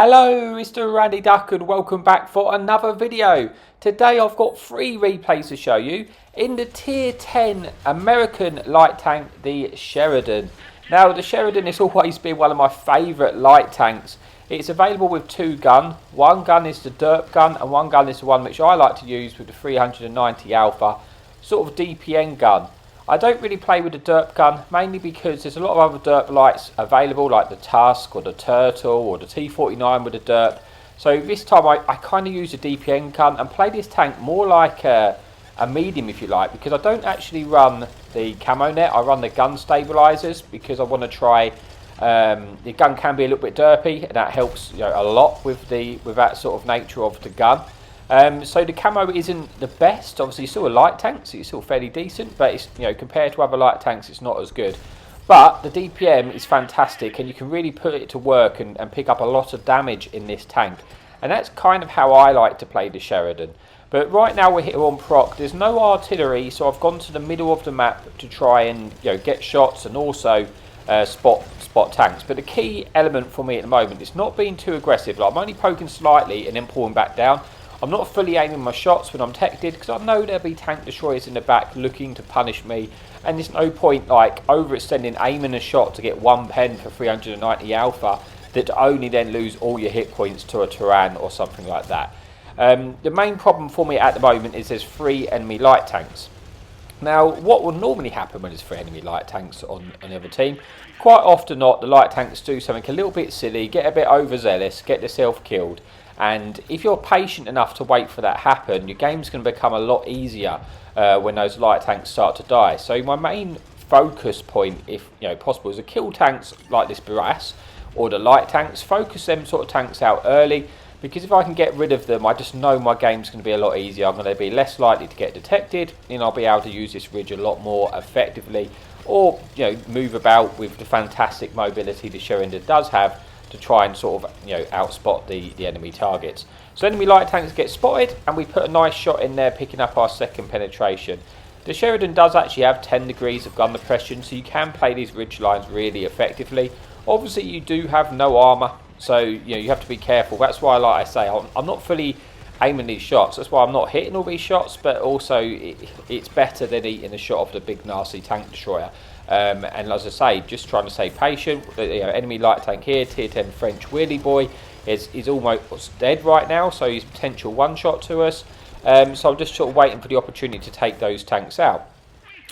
Hello, Mr. Randy Duck, and welcome back for another video. Today I've got 3 replays to show you in the Tier 10 American light tank, the Sheridan. Now, the Sheridan has always been one of my favourite light tanks. It's available with 2 guns. One gun is the derp gun, and one gun is the one which I like to use with the 390 Alpha, sort of DPN gun. I don't really play with the derp gun, mainly because there's a lot of other derp lights available, like the Tusk or the Turtle or the T49 with the derp. So this time I kind of use a DPN gun and play this tank more like a medium, if you like, because I don't actually run the camo net. I run the gun stabilizers because I want to try. The gun can be a little bit derpy, and that helps, you know, a lot with that sort of nature of the gun. So the camo isn't the best. Obviously, it's still a light tank, so it's still fairly decent, but it's, you know, compared to other light tanks, it's not as good. But the DPM is fantastic, and you can really put it to work and pick up a lot of damage in this tank. And that's kind of how I like to play the Sheridan. But right now we're here on proc. There's no artillery, so I've gone to the middle of the map to try and, you know, get shots and also spot tanks. But the key element for me at the moment is not being too aggressive. Like, I'm only poking slightly and then pulling back down. I'm not fully aiming my shots when I'm teched, because I know there'll be tank destroyers in the back looking to punish me, and there's no point like overextending aiming a shot to get 1 pen for 390 Alpha that only then lose all your hit points to a Turan or something like that. The main problem for me at the moment is there's 3 enemy light tanks. Now, what will normally happen when there's 3 enemy light tanks on the other team? Quite often not, the light tanks do something a little bit silly, get a bit overzealous, get themselves killed. And if you're patient enough to wait for that to happen, your game's going to become a lot easier when those light tanks start to die. So my main focus point, if possible, is to kill tanks like this Barras or the light tanks. Focus them sort of tanks out early, because if I can get rid of them, I just know my game's going to be a lot easier. I'm going to be less likely to get detected, and I'll be able to use this ridge a lot more effectively, or move about with the fantastic mobility the Sheridan does have, to try and sort of outspot the enemy targets. So enemy light tanks get spotted, and we put a nice shot in there, picking up our 2nd penetration. The Sheridan does actually have 10 degrees of gun depression, so you can play these ridge lines really effectively. Obviously you do have no armour, so you have to be careful. That's why, like I say, I'm not fully aiming these shots. That's why I'm not hitting all these shots, but also it's better than eating a shot of the big nasty tank destroyer. And as I say, just trying to stay patient. Enemy light tank here, Tier 10 French Wheelie Boy, is almost dead right now, so he's potential one-shot to us. So I'm just sort of waiting for the opportunity to take those tanks out.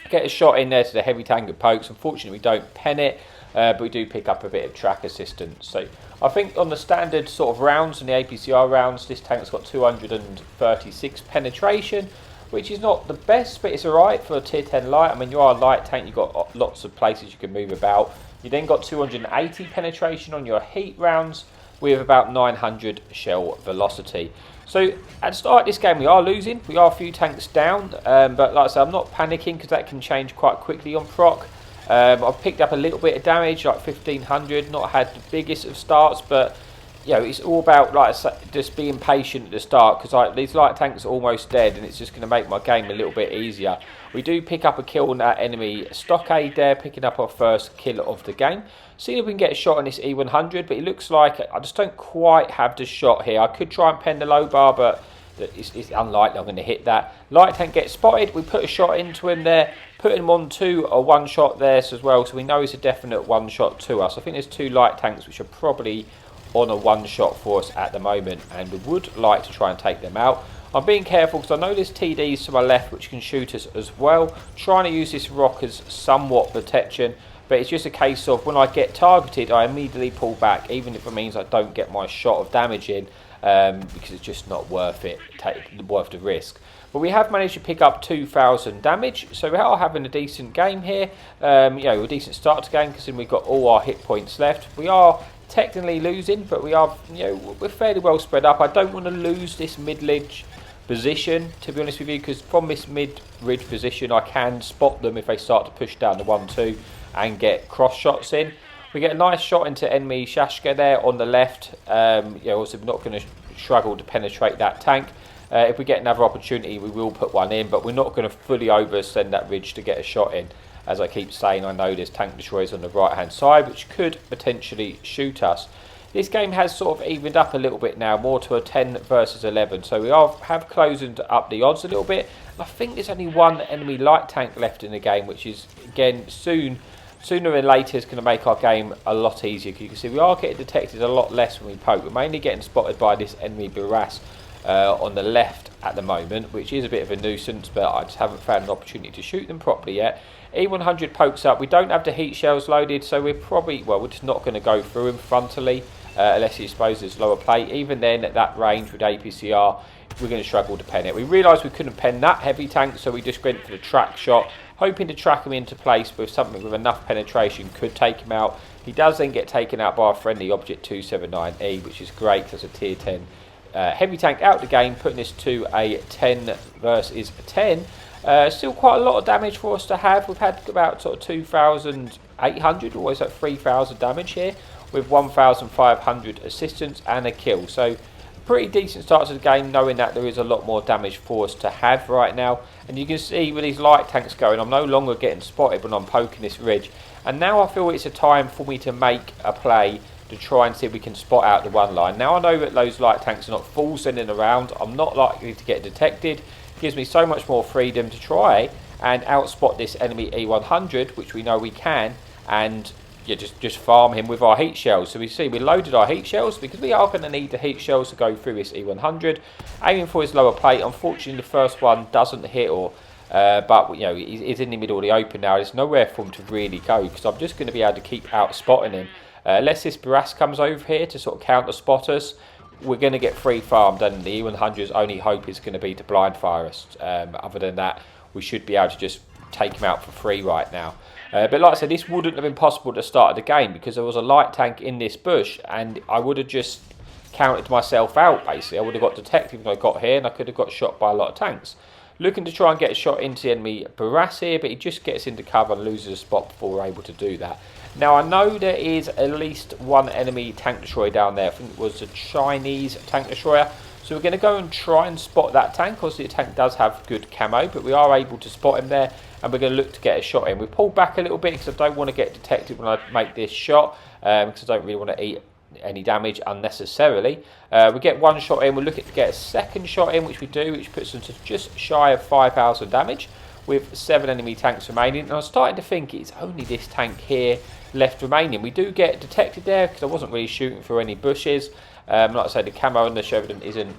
Get a shot in there to the heavy tank of pokes. Unfortunately, we don't pen it, but we do pick up a bit of track assistance. So I think on the standard sort of rounds and the APCR rounds, this tank's got 236 penetration, which is not the best, but it's alright for a Tier 10 light. I mean, you are a light tank, you've got lots of places you can move about. You then got 280 penetration on your heat rounds with about 900 shell velocity. So at the start of this game we are losing, we are a few tanks down, but like I said, I'm not panicking because that can change quite quickly on proc. I've picked up a little bit of damage, like 1500, not had the biggest of starts, but it's all about, like I say, just being patient at the start, because these light tanks are almost dead, and it's just going to make my game a little bit easier. We do pick up a kill on that enemy stockade there, picking up our 1st kill of the game. See if we can get a shot on this E100, but it looks like I just don't quite have the shot here. I could try and pen the low bar, but it's unlikely I'm going to hit that. Light tank gets spotted, we put a shot into him there, put him on to a 1-shot there as well, so we know it's a definite 1-shot to us. I think there's 2 light tanks which are probably on a 1-shot for us at the moment, and we would like to try and take them out. I'm being careful because I know there's TDs to my left which can shoot us as well, trying to use this rock as somewhat protection, but it's just a case of when I get targeted I immediately pull back, even if it means I don't get my shot of damage in, because it's just not worth it, worth the risk. But we have managed to pick up 2000 damage, so we are having a decent game here. A decent start to game, because we've got all our hit points left. We are technically losing, but we are, we're fairly well spread up. I don't want to lose this mid-ridge position, to be honest with you, because from this mid-ridge position I can spot them if they start to push down the 1-2 and get cross shots in. We get a nice shot into enemy Shashka there on the left. Also we're not going to struggle to penetrate that tank. If we get another opportunity we will put one in, but we're not going to fully oversend that ridge to get a shot in. As I keep saying, I know there's tank destroyers on the right hand side which could potentially shoot us. this game has sort of evened up a little bit now, more to a 10 versus 11. So we have closed up the odds a little bit. I think there's only one enemy light tank left in the game, which is, again, sooner than later is going to make our game a lot easier. You can see we are getting detected a lot less when we poke. We're mainly getting spotted by this enemy Barras on the left at the moment, which is a bit of a nuisance, but I just haven't found an opportunity to shoot them properly yet. E100 pokes up. We don't have the heat shells loaded, so we're probably, well, we're just not going to go through them frontally unless he exposes lower plate. Even then, at that range with APCR, we're going to struggle to pen it. We realised we couldn't pen that heavy tank, so we just went for the track shot, hoping to track him into place with something with enough penetration could take him out. He does then get taken out by a friendly Object 279E, which is great because it's a tier 10 heavy tank out the game, putting this to a 10 versus 10. Still quite a lot of damage for us to have. We've had about sort of 2,800, always like 3,000 damage here, with 1,500 assistance and a kill. So pretty decent start to the game, knowing that there is a lot more damage for us to have right now. And you can see with these light tanks going, I'm no longer getting spotted when I'm poking this ridge. And now I feel it's a time for me to make a play to try and see if we can spot out the one line. Now I know that those light tanks are not full sending around. I'm not likely to get detected. It gives me so much more freedom to try and outspot this enemy E100, which we know we can, and yeah, just farm him with our heat shells. So we see we loaded our heat shells because we are going to need the heat shells to go through this E100. Aiming for his lower plate. Unfortunately, the first one doesn't hit, but you know, he's in the middle of the open now. There's nowhere for him to really go because I'm just going to be able to keep out spotting him. Unless this Barras comes over here to sort of counter spot us, we're going to get free farmed, and the E100's only hope is going to be to blind fire us. Other than that, we should be able to just take him out for free right now. But like I said, this wouldn't have been possible at the start of the game because there was a light tank in this bush, and I would have just counted myself out, basically. I would have got detected when I got here, and I could have got shot by a lot of tanks. Looking to try and get a shot into the enemy Barras here, but he just gets into cover and loses a spot before we're able to do that. Now, I know there is at least one enemy tank destroyer down there. I think it was a Chinese tank destroyer. So we're going to go and try and spot that tank. Obviously, the tank does have good camo, but we are able to spot him there, and we're going to look to get a shot in. We pulled back a little bit because I don't want to get detected when I make this shot, because I don't really want to eat any damage unnecessarily. We get one shot in. We're looking to get a second shot in, which we do, which puts us to just shy of 5,000 damage with 7 enemy tanks remaining. And I was starting to think it's only this tank here left remaining. We do get detected there because I wasn't really shooting through any bushes. Like I say, the camo on the Sheridan isn't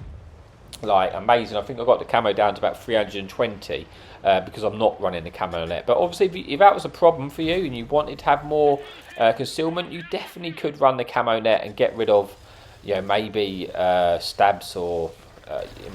like amazing. I think I got the camo down to about 320 because I'm not running the camo net. But obviously, if that was a problem for you and you wanted to have more concealment, you definitely could run the camo net and get rid of, you know, maybe stabs or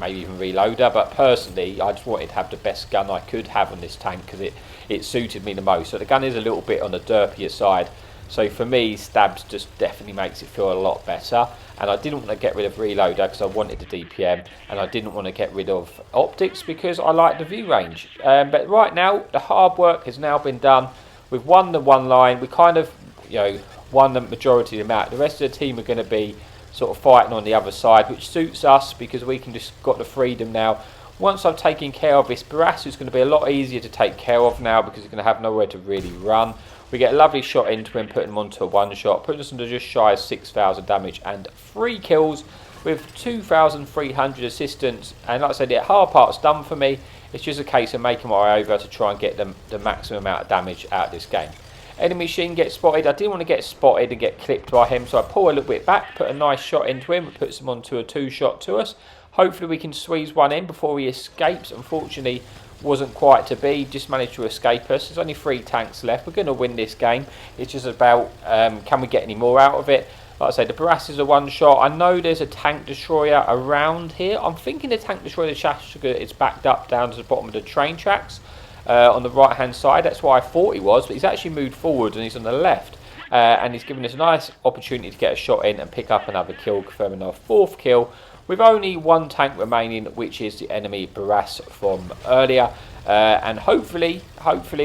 maybe even reloader. But personally, I just wanted to have the best gun I could have on this tank because it suited me the most. So the gun is a little bit on the derpier side. So for me, stabs just definitely makes it feel a lot better. And I didn't want to get rid of reloader because I wanted the DPM, and I didn't want to get rid of optics because I like the view range. But right now, the hard work has now been done. We've won the one line. We kind of, you know, won the majority of the map. The rest of the team are going to be sort of fighting on the other side, which suits us because we can just got the freedom now. Once I've taken care of this Barras, it's going to be a lot easier to take care of now because he's going to have nowhere to really run. We get a lovely shot into him, putting him onto a one shot, putting us into just shy of 6,000 damage and 3 kills with 2,300 assistance. And like I said, the hard part's done for me. It's just a case of making my way over to try and get the maximum amount of damage out of this game. Enemy machine gets spotted. I didn't want to get spotted and get clipped by him, so I pull a little bit back, put a nice shot into him, puts him onto a 2-shot to us. Hopefully we can squeeze one in before he escapes. Unfortunately, wasn't quite to be, just managed to escape us. There's only 3 tanks left. We're going to win this game. It's just about can we get any more out of it. Like I say, the Barras is a one shot. I know there's a tank destroyer around here. I'm thinking the tank destroyer, the Chashuga, is backed up down to the bottom of the train tracks on the right hand side. That's why I thought he was, but he's actually moved forward and he's on the left. And he's given us a nice opportunity to get a shot in and pick up another kill, confirming our 4th kill. With only 1 tank remaining, which is the enemy Barras from earlier. And hopefully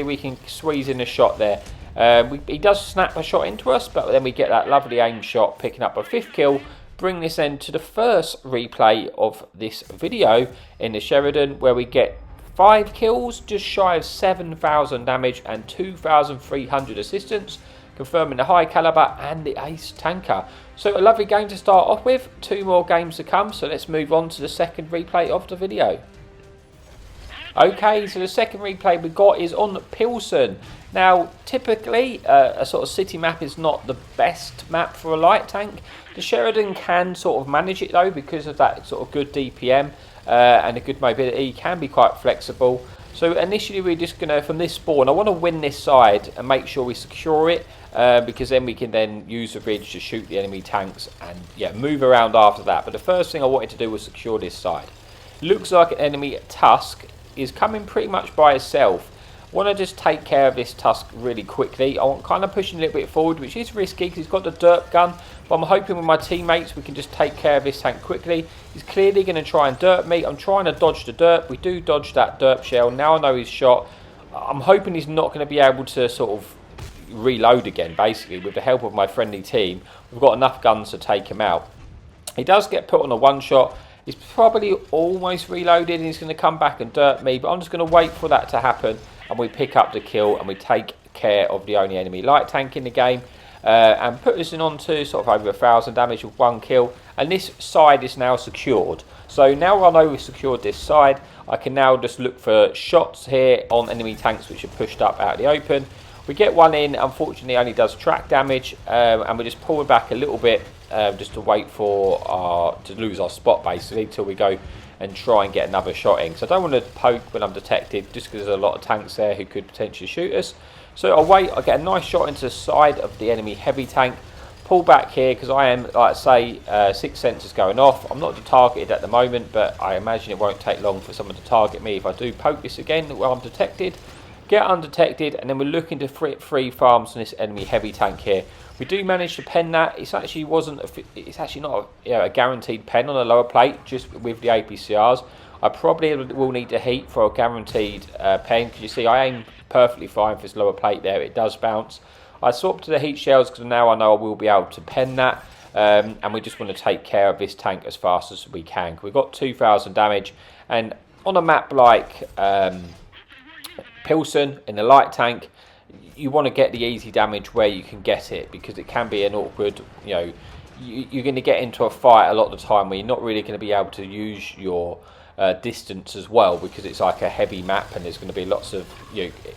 we can squeeze in a shot there. He does snap a shot into us, but then we get that lovely aim shot, picking up a 5th kill. Bring this end to the first replay of this video in the Sheridan, where we get 5 kills, just shy of 7,000 damage and 2,300 assistance. confirming the high caliber and the ace tanker. So a lovely game to start off with. 2 more games to come, so let's move on to the second replay of the video. Okay, so the second replay we got is on Pilsen. Now, typically, a sort of city map is not the best map for a light tank. The Sheridan can sort of manage it though, because of that sort of good DPM and a good mobility. Can be quite flexible. So initially we're just going to, from this spawn, I want to win this side and make sure we secure it, because then we can then use the ridge to shoot the enemy tanks and yeah, move around after that. But the first thing I wanted to do was secure this side. Looks like an enemy Tusk is coming pretty much by itself. I want to just take care of this Tusk really quickly. I'm kind of pushing a little bit forward, which is risky because he's got the derp gun. But I'm hoping with my teammates we can just take care of this tank quickly. He's clearly going to try and derp me. I'm trying to dodge the derp. We do dodge that derp shell. Now I know he's shot. I'm hoping he's not going to be able to sort of reload again, basically. With the help of my friendly team, we've got enough guns to take him out. He does get put on a one-shot. He's probably almost reloaded and he's going to come back and derp me. But I'm just going to wait for that to happen. And we pick up the kill and we take care of the only enemy light tank in the game. And put us in on to sort of over 1,000 damage with 1 kill. And this side is now secured. So now I know we've secured this side, I can now just look for shots here on enemy tanks which are pushed up out of the open. We get one in, unfortunately only does track damage, and we just pull it back a little bit just to wait for to lose our spot basically till we go and try and get another shot in. So I don't want to poke when I'm detected, just because there's a lot of tanks there who could potentially shoot us. So I'll wait, I'll get a nice shot into the side of the enemy heavy tank, pull back here because I am, like I say, 6 sensors going off. I'm not targeted at the moment, but I imagine it won't take long for someone to target me if I do poke this again while I'm detected. Get undetected, and then we're looking to free farms on this enemy heavy tank here. We do manage to pen that. It's actually not a guaranteed pen on the lower plate, just with the APCRs. I probably will need to heat for a guaranteed pen, because you see I aim perfectly fine for this lower plate there. It does bounce. I swap to the heat shells because now I know I will be able to pen that, and we just want to take care of this tank as fast as we can. We've got 2,000 damage, and on a map like Pilsen in the light tank, you want to get the easy damage where you can get it, because it can be an awkward, you're going to get into a fight a lot of the time where you're not really going to be able to use your distance as well, because it's like a heavy map and there's going to be lots of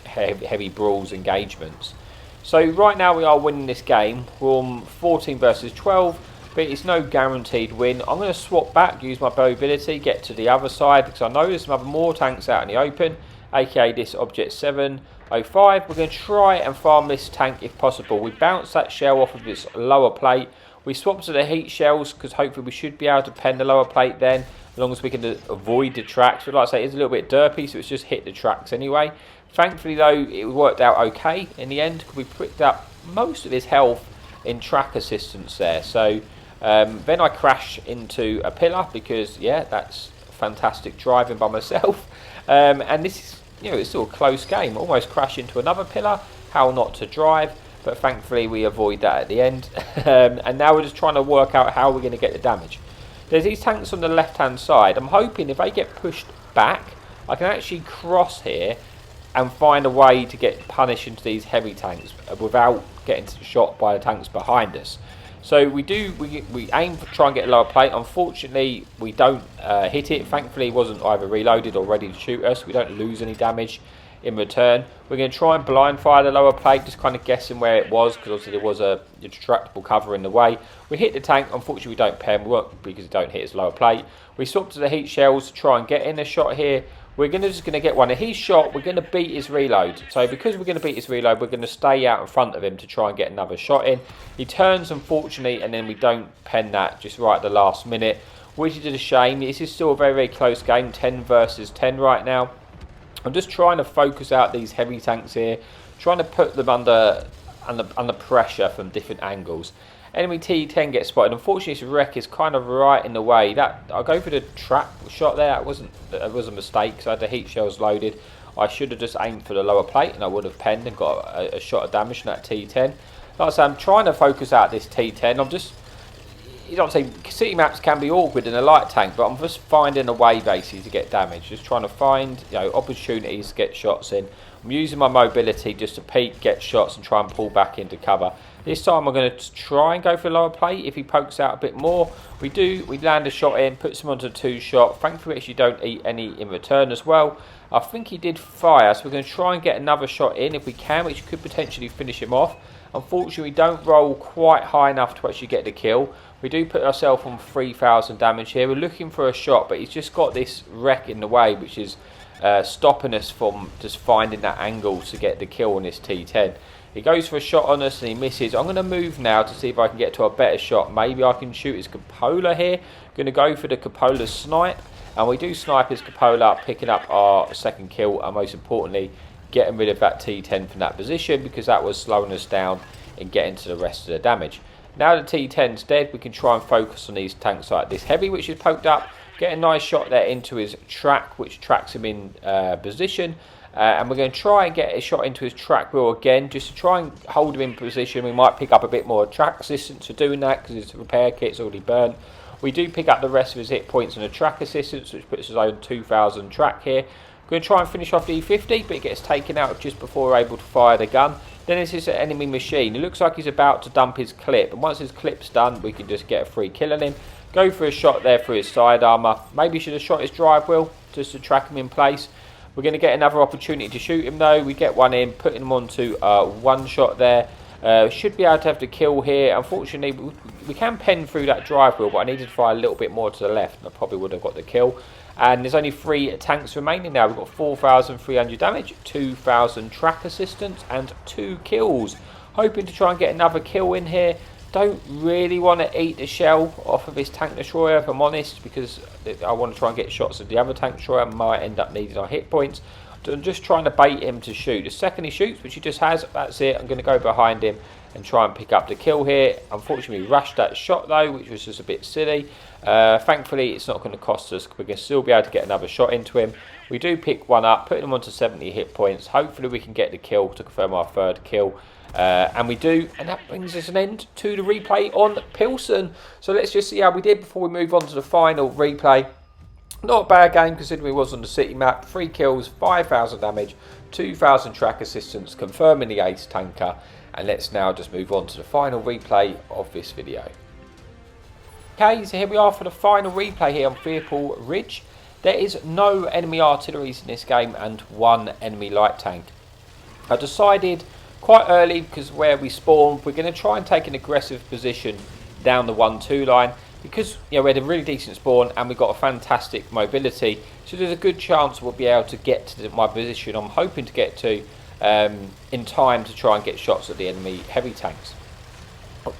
heavy brawls, engagements. So right now we are winning this game. We're on 14 versus 12, but it's no guaranteed win. I'm going to swap back, use my bow ability, get to the other side, because I know there's some other more tanks out in the open, aka this object 705. We're going to try and farm this tank if possible. We bounce that shell off of its lower plate. We swap to the heat shells because hopefully we should be able to pen the lower plate then, as long as we can avoid the tracks. But like I say, it's a little bit derpy, so it's just hit the tracks anyway. Thankfully though, it worked out okay in the end, because we picked up most of his health in track assistance there. So then I crash into a pillar, because yeah, that's fantastic driving by myself. And this is, it's still a close game. Almost crash into another pillar. How not to drive, but thankfully we avoid that at the end. And now we're just trying to work out how we're going to get the damage. There's these tanks on the left hand side. I'm hoping if they get pushed back, I can actually cross here and find a way to get punished into these heavy tanks without getting shot by the tanks behind us. So we aim to try and get a lower plate. Unfortunately, we don't hit it. Thankfully, it wasn't either reloaded or ready to shoot us. We don't lose any damage in return. We're going to try and blind fire the lower plate, just kind of guessing where it was, because obviously there was a retractable cover in the way. We hit the tank. Unfortunately, we don't pen. We won't, because it don't hit its lower plate. We swap to the heat shells to try and get in a shot here. We're just going to get one. If he's shot, we're going to beat his reload. So because we're going to beat his reload, we're going to stay out in front of him to try and get another shot in. He turns, unfortunately, and then we don't pen that just right at the last minute, which is a shame. This is still a very, very close game, 10 versus 10 right now. I'm just trying to focus out these heavy tanks here, trying to put them under pressure from different angles. Enemy T10 gets spotted. Unfortunately, his wreck is kind of right in the way. I'll go for the trap shot there. That was a mistake, because I had the heat shells loaded. I should have just aimed for the lower plate, and I would have penned and got a shot of damage on that T10. Like I say, I'm trying to focus out this T10. you know, city maps can be awkward in a light tank, but I'm just finding a way basically to get damage. Just trying to find, you know, opportunities to get shots in. I'm using my mobility just to peek, get shots, and try and pull back into cover. This time I'm going to try and go for a lower plate. If he pokes out a bit more, we land a shot in, puts him onto a 2-shot. Thankfully, we actually don't eat any in return as well. I think he did fire, so we're going to try and get another shot in if we can, which could potentially finish him off. Unfortunately, we don't roll quite high enough to actually get the kill. We do put ourselves on 3,000 damage here. We're looking for a shot, but he's just got this wreck in the way, which is stopping us from just finding that angle to get the kill on this T10. He goes for a shot on us and he misses. I'm going to move now to see if I can get to a better shot. Maybe I can shoot his cupola here. Going to go for the cupola snipe. And we do snipe his cupola, picking up our second kill. And most importantly, getting rid of that T10 from that position, because that was slowing us down in getting to the rest of the damage. Now the T10's dead, we can try and focus on these tanks like this heavy, which is poked up. Get a nice shot there into his track, which tracks him in position. And we're going to try and get a shot into his track wheel again, just to try and hold him in position. We might pick up a bit more track assistance for doing that, because his repair kit's already burnt. We do pick up the rest of his hit points and a track assistance, which puts us on 2,000 track here. We're going to try and finish off the E50, but it gets taken out just before we're able to fire the gun. Then this is an enemy machine. It looks like he's about to dump his clip, and once his clip's done, we can just get a free kill on him. Go for a shot there for his side armour. Maybe should have shot his drive wheel just to track him in place. We're going to get another opportunity to shoot him though. We get one in, putting him onto one shot there. Should be able to have the kill here. Unfortunately, we can pen through that drive wheel, but I needed to fire a little bit more to the left, and I probably would have got the kill. And there's only 3 tanks remaining now. We've got 4,300 damage, 2,000 track assistance, and 2 kills. Hoping to try and get another kill in here. Don't really want to eat the shell off of his tank destroyer, if I'm honest, because I want to try and get shots of the other tank destroyer. Might end up needing our hit points. I'm just trying to bait him to shoot. The second he shoots, which he just has, that's it. I'm going to go behind him and try and pick up the kill here. Unfortunately, we rushed that shot though, which was just a bit silly. Thankfully, it's not going to cost us. We're going to still be able to get another shot into him. We do pick one up, putting him onto 70 hit points. Hopefully, we can get the kill to confirm our 3rd kill. And we do, and that brings us an end to the replay on Pilsen. So let's just see how we did before we move on to the final replay. Not a bad game considering we was on the city map. 3 kills, 5,000 damage, 2,000 track assistance, confirming the ace tanker. And let's now just move on to the final replay of this video. Okay, so here we are for the final replay here on Fearful Ridge. There is no enemy artilleries in this game and 1 enemy light tank. I decided quite early, because where we spawned, we're going to try and take an aggressive position down the 1-2 line, because you know, we had a really decent spawn and we've got a fantastic mobility, so there's a good chance we'll be able to get to my position I'm hoping to get to in time to try and get shots at the enemy heavy tanks.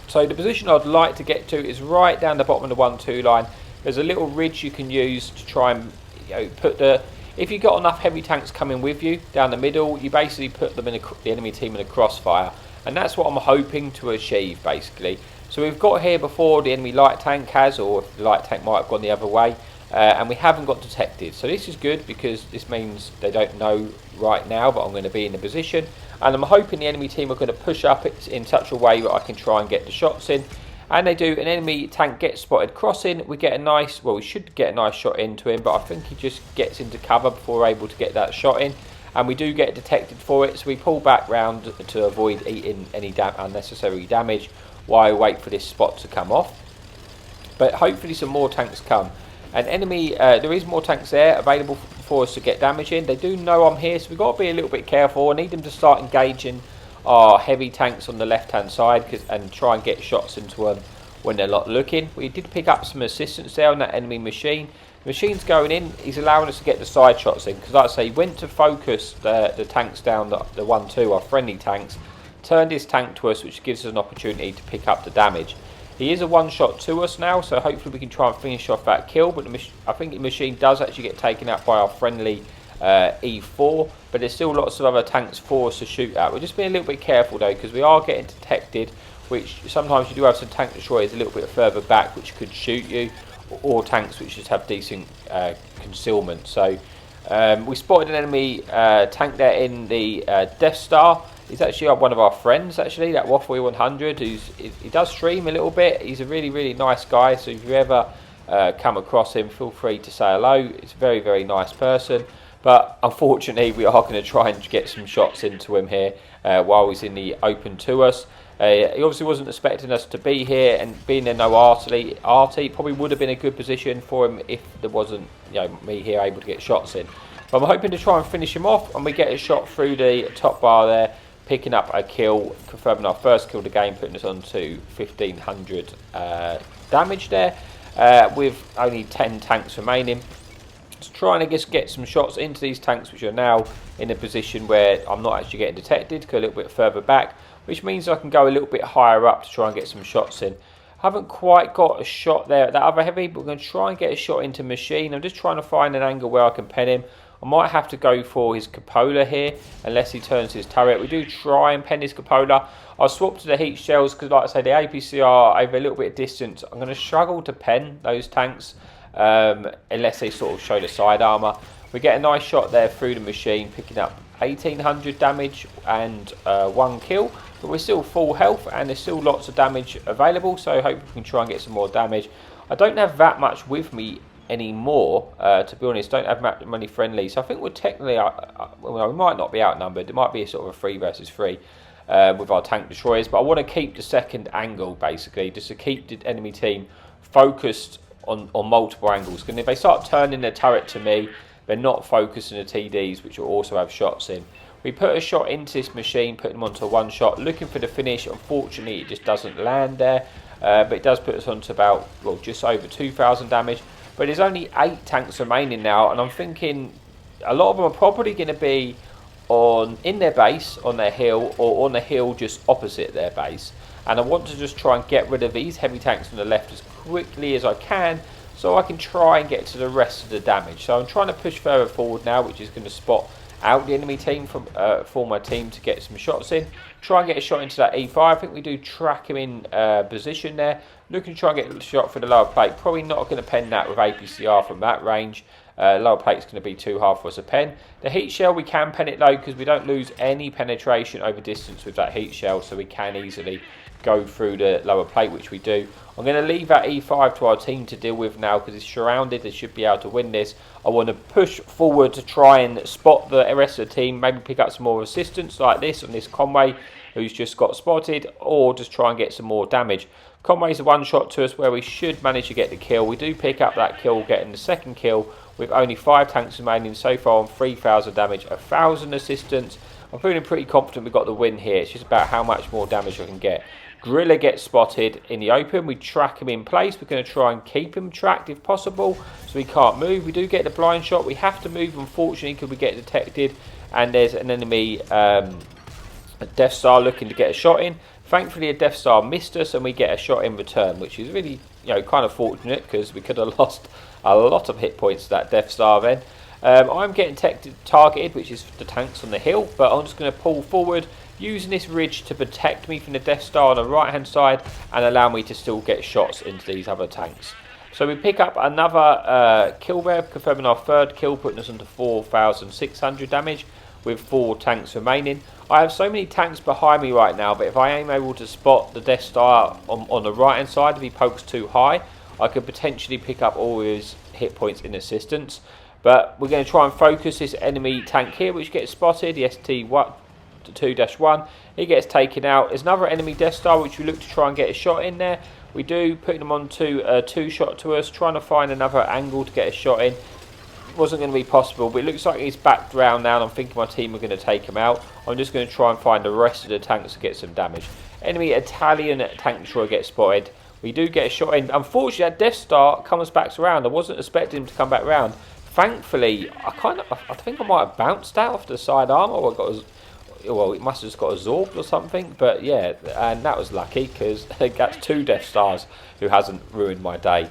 So the position I'd like to get to is right down the bottom of the 1-2 line. There's a little ridge you can use to try and, you know, put the... If you've got enough heavy tanks coming with you down the middle, you basically put them in the enemy team in a crossfire. And that's what I'm hoping to achieve, basically. So we've got here before the enemy light tank has, or if the light tank might have gone the other way. And we haven't got detected. So this is good, because this means they don't know right now, but I'm going to be in the position. And I'm hoping the enemy team are going to push up in such a way that I can try and get the shots in. And they do. An enemy tank gets spotted crossing. We get a nice, well, we should get a nice shot into him, but I think he just gets into cover before we're able to get that shot in. And we do get detected for it, so we pull back round to avoid eating any unnecessary damage while I wait for this spot to come off. But hopefully some more tanks come. And enemy, there is more tanks there available for us to get damage in. They do know I'm here, so we've got to be a little bit careful. I need them to start engaging our heavy tanks on the left hand side and try and get shots into them when they're not looking. We did pick up some assistance there on that enemy machine. The machine's going in, he's allowing us to get the side shots in, because like I say, he went to focus the tanks down, the 1-2, our friendly tanks, turned his tank to us, which gives us an opportunity to pick up the damage. He is a one-shot to us now, so hopefully we can try and finish off that kill, but I think the machine does actually get taken out by our friendly E4, but there's still lots of other tanks for us to shoot at. We're just being a little bit careful though, because we are getting detected, which sometimes you do have some tank destroyers a little bit further back which could shoot you, or tanks which just have decent concealment. So we spotted an enemy tank there in the Death Star. He's actually one of our friends, actually, that Waffle 100, he does stream a little bit. He's a really, really nice guy, so if you ever come across him, feel free to say hello. He's a very, very nice person. But unfortunately, we are going to try and get some shots into him here while he's in the open to us. He obviously wasn't expecting us to be here, and being there no arty probably would have been a good position for him if there wasn't, you know, me here able to get shots in. But I'm hoping to try and finish him off, and we get a shot through the top bar there, picking up a kill, confirming our first kill of the game, putting us on to 1500 damage there, with only 10 tanks remaining. Just trying to just get some shots into these tanks, which are now in a position where I'm not actually getting detected, go a little bit further back, which means I can go a little bit higher up to try and get some shots in. Haven't quite got a shot there at that other heavy, but we're going to try and get a shot into machine. I'm just trying to find an angle where I can pen him. I might have to go for his cupola here, unless he turns his turret. We do try and pen his cupola. I'll swap to the heat shells, because like I say, the APCR over a little bit of distance, I'm going to struggle to pen those tanks, unless they sort of show the side armour. We get a nice shot there through the machine, picking up 1800 damage and 1 kill. But we're still full health, and there's still lots of damage available, so I hope we can try and get some more damage. I don't have that much with me anymore, to be honest. Don't have many friendlies, so I think we're technically well, we might not be outnumbered. It might be a sort of a 3 versus 3 with our tank destroyers, but I want to keep the second angle, basically, just to keep the enemy team focused on multiple angles, because if they start turning their turret to me, they're not focusing the TDs, which will also have shots in. We put a shot into this machine, putting them onto one shot, looking for the finish. Unfortunately, it just doesn't land there, but it does put us onto about, well, just over 2000 damage. But there's only 8 tanks remaining now, and I'm thinking a lot of them are probably going to be in their base, on their hill, or on the hill just opposite their base. And I want to just try and get rid of these heavy tanks on the left as quickly as I can, so I can try and get to the rest of the damage. So I'm trying to push further forward now, which is going to spot out the enemy team for my team to get some shots in. Try and get a shot into that E5. I think we do track him in position there. Looking to try and get a shot for the lower plate. Probably not going to pen that with APCR from that range. Lower plate's going to be too hard for us to pen. The heat shell, we can pen it low because we don't lose any penetration over distance with that heat shell, so we can easily go through the lower plate, which we do. I'm going to leave that E5 to our team to deal with now because it's surrounded. They should be able to win this. I want to push forward to try and spot the rest of the team, maybe pick up some more assistance like this on this Conway who's just got spotted, or just try and get some more damage. Conway's a one shot to us where we should manage to get the kill. We do pick up that kill, getting the second kill with only 5 tanks remaining so far on 3000 damage, 1000 assistance. I'm feeling pretty confident we got the win here. It's just about how much more damage I can get. Gorilla gets spotted in the open. We track him in place. We're going to try and keep him tracked if possible, so he can't move. We do get the blind shot. We have to move, unfortunately, because we get detected, and there's an enemy Death Star looking to get a shot in. Thankfully, a Death Star missed us, and we get a shot in return, which is really, kind of fortunate, because we could have lost a lot of hit points to that Death Star then. I'm getting targeted, which is the tanks on the hill, but I'm just going to pull forward, using this ridge to protect me from the Death Star on the right hand side and allow me to still get shots into these other tanks. So we pick up another kill there, confirming our third kill, putting us into 4600 damage with 4 tanks remaining. I have so many tanks behind me right now, but if I am able to spot the Death Star on the right hand side, if he pokes too high, I could potentially pick up all his hit points in assistance. But we're going to try and focus this enemy tank here, which gets spotted, the ST-2-1. He gets taken out. There's another enemy Death Star, which we look to try and get a shot in there. We do, putting him onto a 2-shot to us, trying to find another angle to get a shot in. Wasn't going to be possible, but it looks like he's backed round now, and I'm thinking my team are going to take him out. I'm just going to try and find the rest of the tanks to get some damage. Enemy Italian tank destroyer gets spotted. We do get a shot in. Unfortunately, that Death Star comes back around. I wasn't expecting him to come back round. Thankfully, I think I might have bounced out off the side armor, or it must have just got absorbed or something. But yeah, and that was lucky because that's 2 Death Stars who hasn't ruined my day.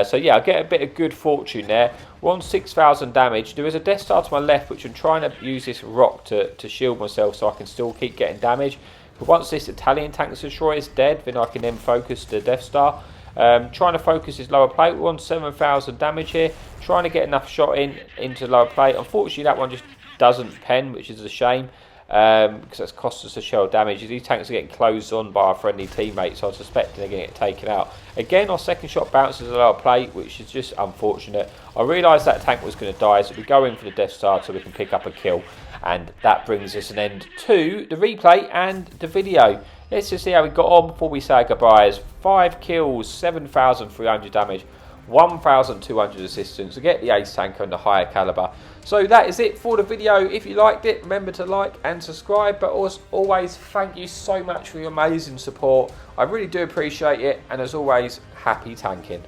So yeah, I get a bit of good fortune there. We're on 6000 damage. There is a Death Star to my left, which I'm trying to use this rock to shield myself so I can still keep getting damage. But once this Italian tank destroyer is dead, then I can then focus the Death Star. Trying to focus his lower plate. We're on 7000 damage here. Trying to get enough shot into the lower plate. Unfortunately, that one just doesn't pen, which is a shame. because that's cost us a shell damage. These tanks are getting closed on by our friendly teammates, so I suspect they're going to get taken out. Again, our second shot bounces a lower plate, which is just unfortunate. I realised that tank was going to die, so we go in for the Death Star so we can pick up a kill. And that brings us an end to the replay and the video. Let's just see how we got on before we say goodbyes. 5 kills, 7,300 damage, 1,200 assistance to get the ace tanker and the higher caliber. So that is it for the video. If you liked it, remember to like and subscribe. But as always, thank you so much for your amazing support. I really do appreciate it. And as always, happy tanking.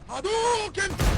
Hadouken!